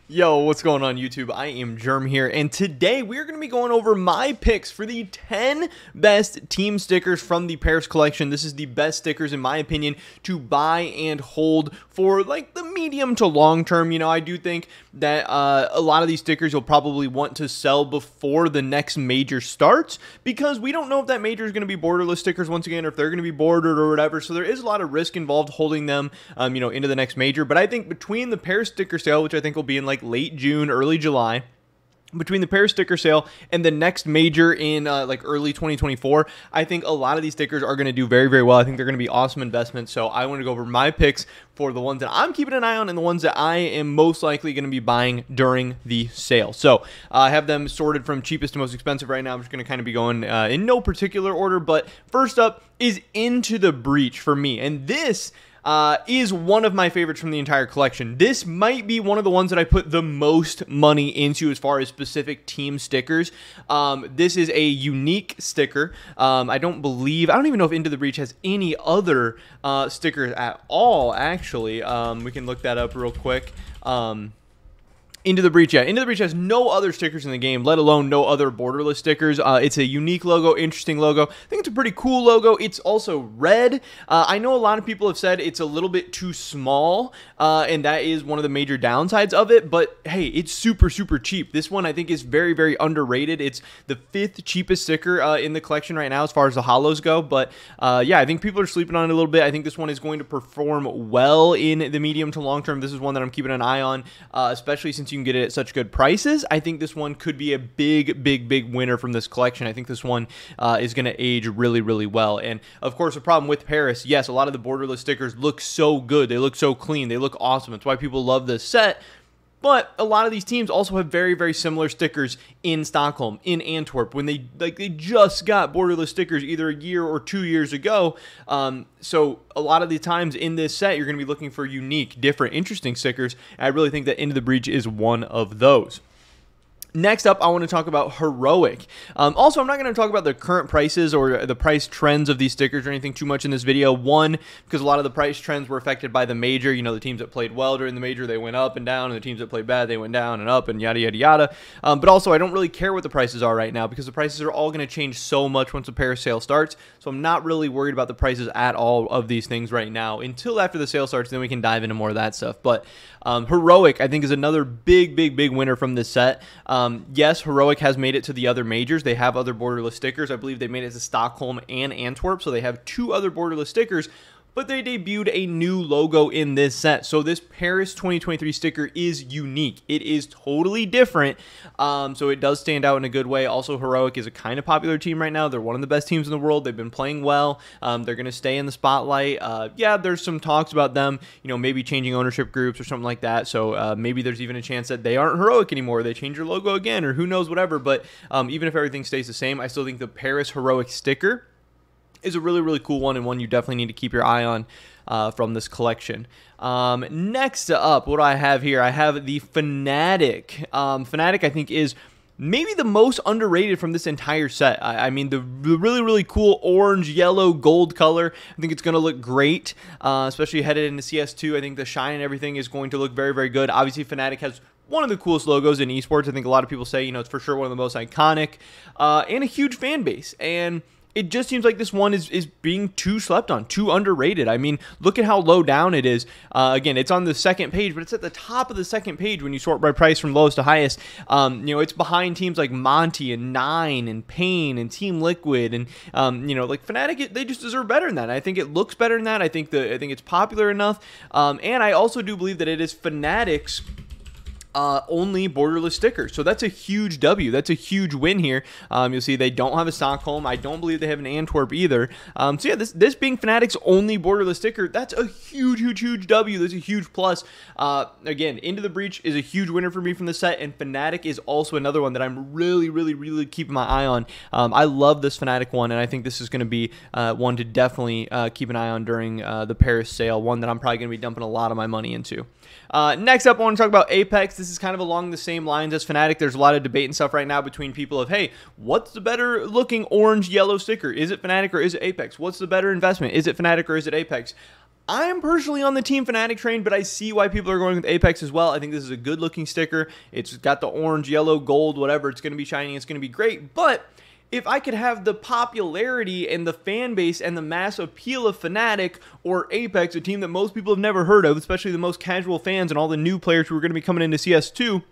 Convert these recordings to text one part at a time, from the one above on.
Yo, what's going on YouTube? I am Germ here, and today we're going to be going over my picks for the 10 best team stickers from the Paris collection. This is the best stickers, in my opinion, to buy and hold for like the medium to long term. You know, I do think that a lot of these stickers you'll probably want to sell before the next major starts, because we don't know if that major is going to be borderless stickers once again, or if they're going to be bordered or whatever. So there is a lot of risk involved holding them, into the next major. But I think between the Paris sticker sale, which I think will be in like late June, early July, between the Paris sticker sale and the next major in like early 2024, I think a lot of these stickers are going to do very, very well. I think they're going to be awesome investments. So I want to go over my picks for the ones that I'm keeping an eye on and the ones that I am most likely going to be buying during the sale. So I have them sorted from cheapest to most expensive right now. I'm just going to kind of be going in no particular order, but first up is Into the Breach for me. And this is one of my favorites from the entire collection. This might be one of the ones that I put the most money into as far as specific team stickers. This is a unique sticker. I don't even know if Into the Breach has any other stickers at all, actually. We can look that up real quick. Into the Breach, yeah. Into the Breach has no other stickers in the game, let alone no other borderless stickers. It's a unique logo, interesting logo. I think it's a pretty cool logo. It's also red. I know a lot of people have said it's a little bit too small, and that is one of the major downsides of it, but hey, it's super, super cheap. This one I think is very, very underrated. It's the 5th cheapest sticker in the collection right now as far as the holos go, but yeah, I think people are sleeping on it a little bit. I think this one is going to perform well in the medium to long term. This is one that I'm keeping an eye on, especially since you can get it at such good prices. I think this one could be a big, big, big winner from this collection. I think this one is going to age really, really well. And of course, the problem with Paris, yes, a lot of the borderless stickers look so good. They look so clean. They look awesome. That's why people love this set. But a lot of these teams also have very, very similar stickers in Stockholm, in Antwerp, when they just got borderless stickers either a year or 2 years ago. So a lot of the times in this set, you're going to be looking for unique, different, interesting stickers. I really think that Into the Breach is one of those. Next up, I want to talk about Heroic. Also, I'm not going to talk about the current prices or the price trends of these stickers or anything too much in this video. One, because a lot of the price trends were affected by the major. You know, the teams that played well during the major, they went up and down, and the teams that played bad, they went down and up, and yada, yada, yada. But also, I don't really care what the prices are right now, because the prices are all going to change so much once the Paris sale starts. So I'm not really worried about the prices at all of these things right now until after the sale starts. Then we can dive into more of that stuff. But Heroic, I think, is another big, big, big winner from this set. Yes, Heroic has made it to the other majors. They have other borderless stickers. I believe they made it to Stockholm and Antwerp, so they have 2 other borderless stickers. But they debuted a new logo in this set. So this Paris 2023 sticker is unique. It is totally different. So it does stand out in a good way. Also, Heroic is a kind of popular team right now. They're one of the best teams in the world. They've been playing well. They're going to stay in the spotlight. Yeah, there's some talks about them, maybe changing ownership groups or something like that. So maybe there's even a chance that they aren't Heroic anymore. They change their logo again, or who knows, whatever. But even if everything stays the same, I still think the Paris Heroic sticker is a really, really cool one, and one you definitely need to keep your eye on from this collection. Next up, what do I have here? I have the Fnatic. Fnatic, I think, is maybe the most underrated from this entire set. I mean, the really, really cool orange, yellow, gold color, I think it's going to look great, especially headed into CS2. I think the shine and everything is going to look very, very good. Obviously, Fnatic has one of the coolest logos in esports. I think a lot of people say, it's for sure one of the most iconic, and a huge fan base. And it just seems like this one is being too slept on, too underrated. I mean, look at how low down it is. Again, it's on the second page, but it's at the top of the second page when you sort by price from lowest to highest. It's behind teams like Monty and Nine and Pain and Team Liquid, and like Fnatic. They just deserve better than that. I think it looks better than that. I think it's popular enough, and I also do believe that it is Fnatic's only borderless sticker. So that's a huge W. That's a huge win here. You'll see they don't have a Stockholm. I don't believe they have an Antwerp either. So yeah, this being Fnatic's only borderless sticker, that's a huge, huge, huge W. That's a huge plus. Again, Into the Breach is a huge winner for me from the set, and Fnatic is also another one that I'm really, really, really keeping my eye on. I love this Fnatic one, and I think this is going to be one to definitely keep an eye on during the Paris sale, one that I'm probably going to be dumping a lot of my money into. Next up, I want to talk about Apex. This is kind of along the same lines as Fnatic. There's a lot of debate and stuff right now between people of, hey, what's the better looking orange-yellow sticker? Is it Fnatic or is it Apex? What's the better investment? Is it Fnatic or is it Apex? I am personally on the Team Fnatic train, but I see why people are going with Apex as well. I think this is a good looking sticker. It's got the orange, yellow, gold, whatever. It's going to be shiny. It's going to be great. But if I could have the popularity and the fan base and the mass appeal of Fnatic or Apex, a team that most people have never heard of, especially the most casual fans and all the new players who are going to be coming into CS2,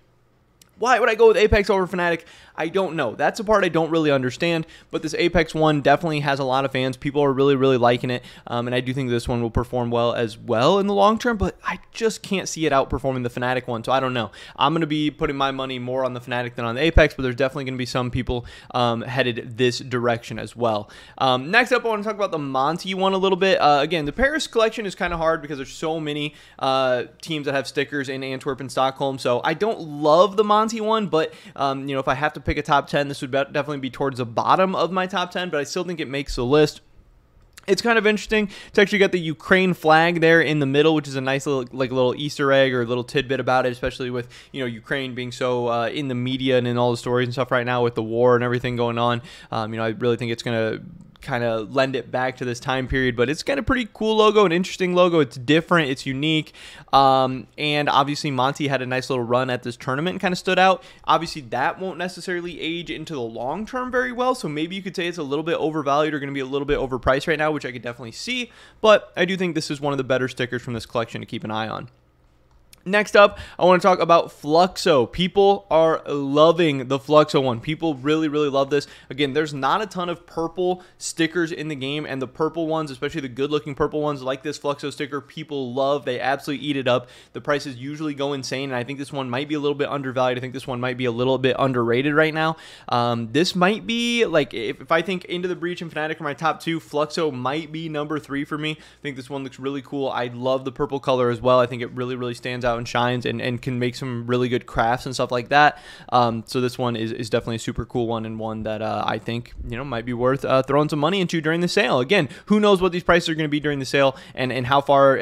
why would I go with Apex over Fnatic? I don't know. That's a part I don't really understand, but this Apex one definitely has a lot of fans. People are really, really liking it, and I do think this one will perform well as well in the long term, but I just can't see it outperforming the Fnatic one, so I don't know. I'm going to be putting my money more on the Fnatic than on the Apex, but there's definitely going to be some people headed this direction as well. Next up, I want to talk about the Monty one a little bit. Again, the Paris collection is kind of hard because there's so many teams that have stickers in Antwerp and Stockholm, so I don't love the Monty one, but you know, if I have to pick a top 10, this would definitely be towards the bottom of my top 10, but I still think it makes the list. It's kind of interesting to actually get the Ukraine flag there in the middle, which is a nice little little Easter egg or a little tidbit about it, especially with, you know, Ukraine being so in the media and in all the stories and stuff right now with the war and everything going on. You know, I really think it's going to kind of lend it back to this time period, but it's got a pretty cool logo, an interesting logo. It's different, it's unique, and obviously Monty had a nice little run at this tournament and kind of stood out. Obviously that won't necessarily age into the long term very well, so maybe you could say it's a little bit overvalued or going to be a little bit overpriced right now, which I could definitely see, but I do think this is one of the better stickers from this collection to keep an eye on. Next up, I want to talk about Fluxo. People are loving the Fluxo one. People really, really love this. Again, there's not a ton of purple stickers in the game, and the purple ones, especially the good-looking purple ones like this Fluxo sticker, people love. They absolutely eat it up. The prices usually go insane, and I think this one might be a little bit undervalued. I think this one might be a little bit underrated right now. This might be, like, if I think Into the Breach and Fnatic are my top two, Fluxo might be number 3 for me. I think this one looks really cool. I love the purple color as well. I think it really, really stands out and shines and can make some really good crafts and stuff like that. So this one is definitely a super cool one, and one that I think, you know, might be worth throwing some money into during the sale. Again, who knows what these prices are going to be during the sale, and how far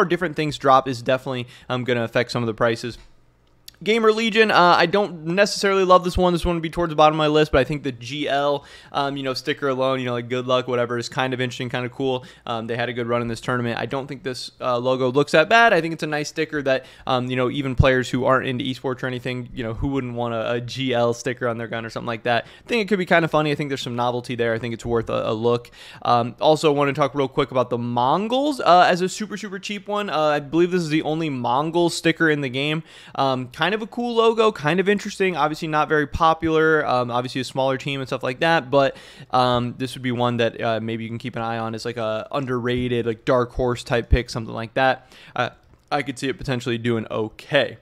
different things drop is definitely going to affect some of the prices. Gamer Legion, I don't necessarily love this one. This one would be towards the bottom of my list, but I think the GL, you know, sticker alone, you know, like good luck, whatever, is kind of interesting, kind of cool. They had a good run in this tournament. I don't think this logo looks that bad. I think it's a nice sticker that, you know, even players who aren't into esports or anything, you know, who wouldn't want a GL sticker on their gun or something like that. I think it could be kind of funny. I think there's some novelty there. I think it's worth a look. Also, want to talk real quick about the Mongols as a super, super cheap one. I believe this is the only Mongol sticker in the game. Kind of a cool logo, kind of interesting, obviously not very popular, obviously a smaller team and stuff like that, but this would be one that maybe you can keep an eye on as like a underrated, like dark horse type pick, something like that. I could see it potentially doing okay.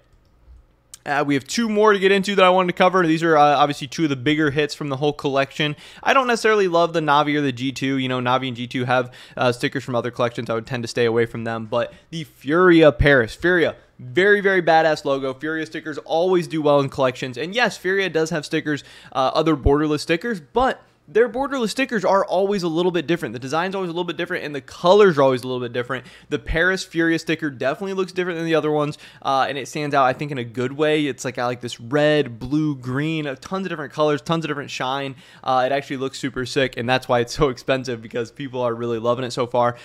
We have 2 more to get into that I wanted to cover. These are obviously 2 of the bigger hits from the whole collection. I don't necessarily love the Navi or the G2. You know, Navi and G2 have stickers from other collections. I would tend to stay away from them. But the Furia Paris. Furia, very, very badass logo. Furia stickers always do well in collections. And yes, Furia does have stickers, other borderless stickers, but their borderless stickers are always a little bit different. The design's always a little bit different, and the colors are always a little bit different. The Paris Furia sticker definitely looks different than the other ones, and it stands out, I think, in a good way. It's like got like this red, blue, green, tons of different colors, tons of different shine. It actually looks super sick, and that's why it's so expensive, because people are really loving it so far.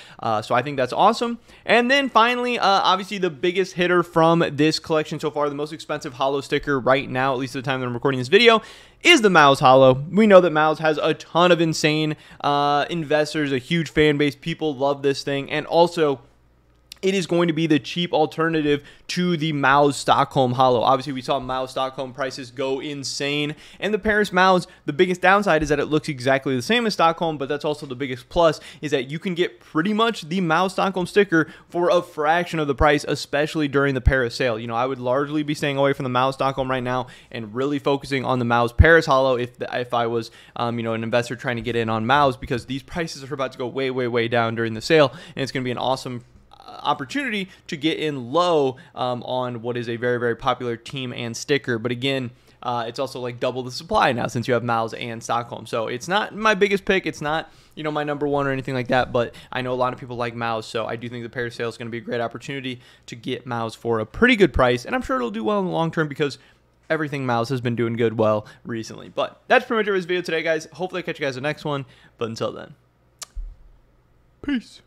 So I think that's awesome. And then finally, obviously the biggest hitter from this collection so far, the most expensive holo sticker right now, at least at the time that I'm recording this video, is the MOUZ Holo. We know that MOUZ has a ton of insane investors, a huge fan base. People love this thing, and also it is going to be the cheap alternative to the MOUZ Stockholm Holo. Obviously, we saw MOUZ Stockholm prices go insane, and the Paris MOUZ, the biggest downside is that it looks exactly the same as Stockholm, but that's also the biggest plus, is that you can get pretty much the MOUZ Stockholm sticker for a fraction of the price, especially during the Paris sale. You know, I would largely be staying away from the MOUZ Stockholm right now and really focusing on the MOUZ Paris Holo if I was, you know, an investor trying to get in on MOUZ, because these prices are about to go way, way, way down during the sale, and it's going to be an awesome opportunity to get in low on what is a very, very popular team and sticker. But again, it's also like double the supply now since you have MOUZ and Stockholm. So it's not my biggest pick. It's not, you know, my number 1 or anything like that, but I know a lot of people like MOUZ, so I do think the Paris sale is going to be a great opportunity to get MOUZ for a pretty good price, and I'm sure it'll do well in the long term because everything MOUZ has been doing good well recently. But that's pretty much it for this video today, guys. Hopefully I catch you guys in the next one, but until then, peace.